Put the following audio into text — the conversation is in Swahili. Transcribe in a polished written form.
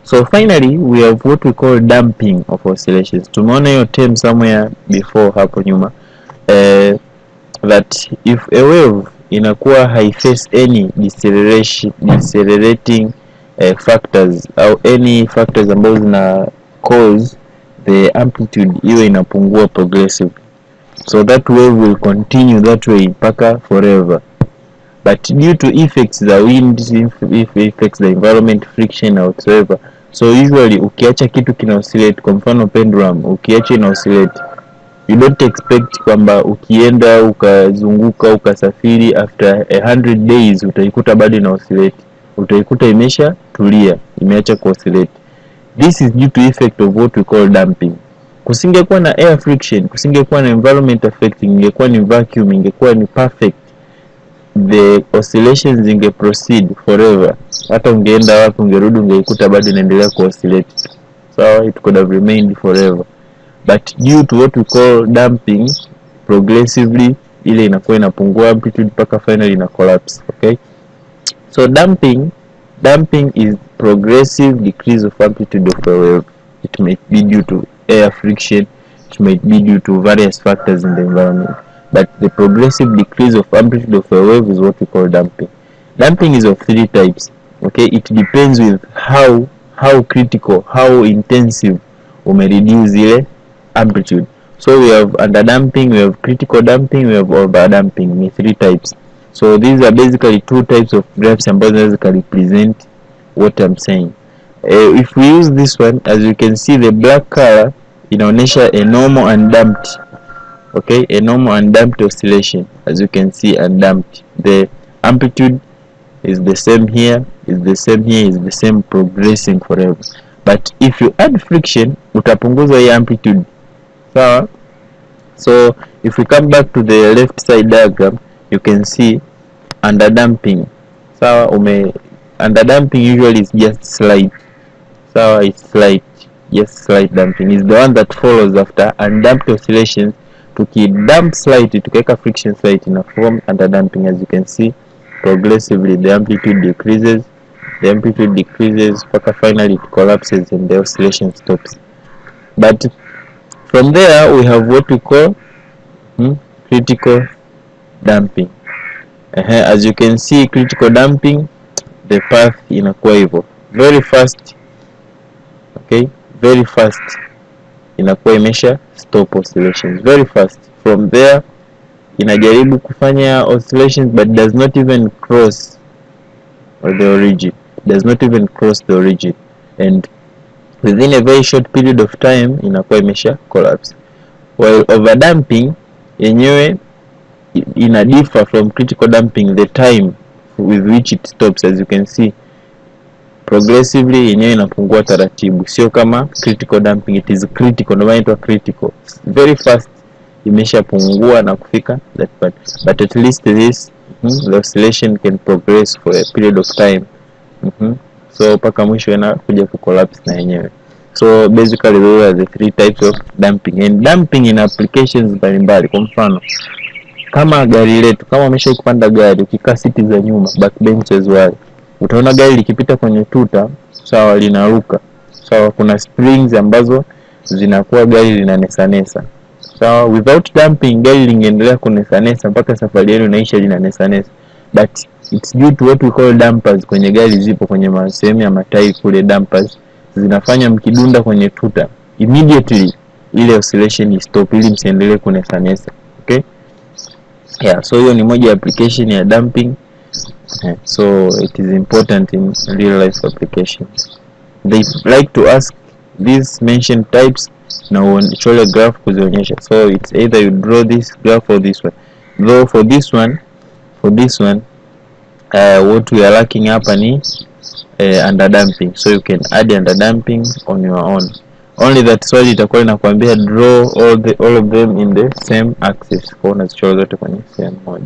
So finally we have what we call damping of oscillations. Tumeona hiyo term somewhere before hapo nyuma, that if a wave inakuwa haiface any decelerating factors au any factors ambazo zina cause the amplitude iwe inapungua progressively, so that wave will continue that way mpaka forever. But due to effects the wind, effects the environment, friction or whatsoever, so usually ukiacha kitu kina oscillate, kwa mfano pendulum ukiacha ina oscillate, you don't expect kwamba ukienda ukazunguka ukasafiri after 100 days utaikuta bado ina oscillate. Utaikuta imesha tulia, imeacha kuoscillate. This is due to effect of what we call damping. Kusingekuwa na air friction, kusingekuwa na environment affecting, ingekuwa ni vacuum, ingekuwa ni perfect, the oscillations zinge proceed forever. Hata ungeenda wapi ungerudi ungeikuta bado inaendelea kuoscillate. So it could have remained forever. But due to what we call damping, progressively ile inakuwa inapungua amplitude mpaka finally ina collapse. Okay, so damping is progressive decrease of amplitude of a wave. It might be due to air friction, it might be due to various factors in the environment, but the progressive decrease of amplitude of a wave is what we call damping. Damping is of 3 types. Okay, it depends with how critical, how intensive reduce ile amplitude. So we have under damping, we have critical damping, we have over damping. Ni 3 types. So these are basically 2 types of graphs ambazo can represent what I'm saying. If we use this one, as you can see, the black color inaonyesha a normal and damped. Okay, a normal and damped oscillation, as you can see, and damped. The amplitude is the same here, is the same here, is the same, progressing forever. But if you add friction, utapunguza hii amplitude. So if we come back to the left side diagram, you can see under damping. Under damping usually is just slight. It's slight, just slight damping is the one that follows after undamped oscillations. Tukidamp slight, tukaweka friction slight, ina form under damping. As you can see, progressively the amplitude decreases, mpaka finally it collapses and the oscillation stops. But from there we have what we call critical damping. As you can see, critical damping, the path inakuwa hivyo very fast. Okay, very fast inakuwa imesha stop oscillations very fast. From there inajaribu kufanya oscillations but does not even cross the origin, and within a very short period of time inakuwa imesha collapse. While overdamping yenyewe ina differ from critical damping, the time with which it stops. As you can see, progressively yenyewe inapungua taratibu, sio kama critical damping. It is critical, ndio maana inaitwa critical, very fast imeshapungua na kufika that part. But at least this the oscillation can progress for a period of time. So paka mwisho inakuja ku collapse na yenyewe. So basically those are the 3 types of damping, and damping in applications mbalimbali. Kwa mfano kama gari letu, kama umeshakupanda gari ukikaa siti za nyuma, backbenches wale, utaona gari likipita kwenye tuta, linaruka. Kuna springs ambazo zinakuwa gari linanesanesa. Without damping gari lingeendelea kunesanesa mpaka safari yenu inaisha linanesanesa. But it's due to what we call dampers. Kwenye gari zipo kwenye sehemu ya matairi kule, dampers zinafanya mkidunda kwenye tuta, immediately ile oscillation stop ili msiendelee kunesanesa. Okay, so hiyo ni moja application ya damping. So it is important in real life applications. They like to ask these mentioned types na uone graph kuzionyesha. So it's either you draw this graph or this one. Though for this one what we are lacking hapa ni under damping, so you can add under damping on your own. Only that swali itakuwa inakwambia draw all of them in the same axis, kwa unazichora zote kwenye sehemu moja.